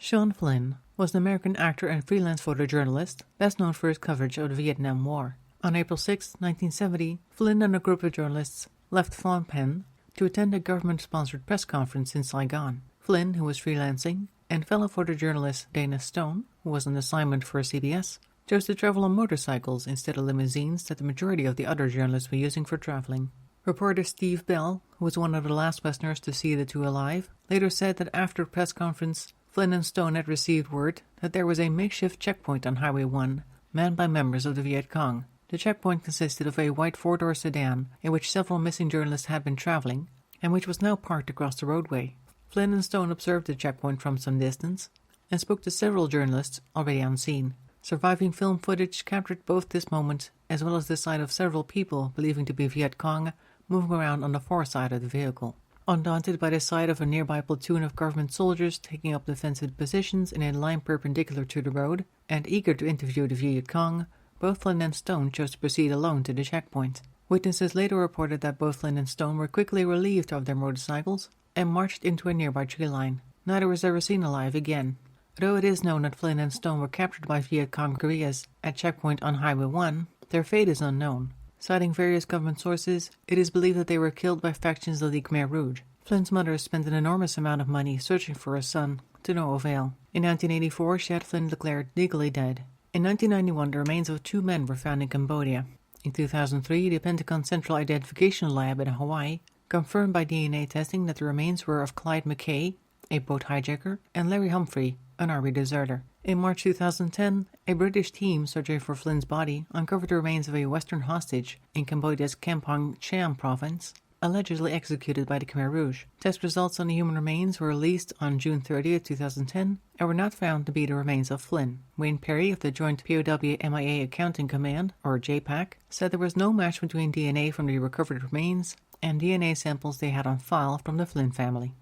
Sean Flynn was an American actor and freelance photojournalist, best known for his coverage of the Vietnam War. On April 6, 1970, Flynn and a group of journalists left Phnom Penh to attend a government-sponsored press conference in Saigon. Flynn, who was freelancing, and fellow photojournalist Dana Stone, who was on assignment for CBS, chose to travel on motorcycles instead of limousines that the majority of the other journalists were using for traveling. Reporter Steve Bell, who was one of the last Westerners to see the two alive, later said that after the press conference, Flynn and Stone had received word that there was a makeshift checkpoint on Highway 1, manned by members of the Viet Cong. The checkpoint consisted of a white four-door sedan in which several missing journalists had been traveling, and which was now parked across the roadway. Flynn and Stone observed the checkpoint from some distance and spoke to several journalists already on scene. Surviving film footage captured both this moment as well as the sight of several people believing to be Viet Cong moving around on the far side of the vehicle. Undaunted by the sight of a nearby platoon of government soldiers taking up defensive positions in a line perpendicular to the road, and eager to interview the Viet Cong, both Flynn and Stone chose to proceed alone to the checkpoint. Witnesses later reported that both Flynn and Stone were quickly relieved of their motorcycles and marched into a nearby tree line. Neither was ever seen alive again. Though it is known that Flynn and Stone were captured by Viet Cong guerrillas at checkpoint on Highway 1, their fate is unknown. Citing various government sources, it is believed that they were killed by factions of the Khmer Rouge. Flynn's mother spent an enormous amount of money searching for her son, to no avail. In 1984, she had Flynn declared legally dead. In 1991, the remains of two men were found in Cambodia. In 2003, the Pentagon Central Identification Lab in Hawaii confirmed by DNA testing that the remains were of Clyde McKay, a boat hijacker, and Larry Humphrey, an army deserter. In March 2010, a British team searching for Flynn's body uncovered the remains of a Western hostage in Cambodia's Kampong Cham province, allegedly executed by the Khmer Rouge. Test results on the human remains were released on June 30, 2010, and were not found to be the remains of Flynn. Wayne Perry of the Joint POW-MIA Accounting Command, or JPAC, said there was no match between DNA from the recovered remains and DNA samples they had on file from the Flynn family.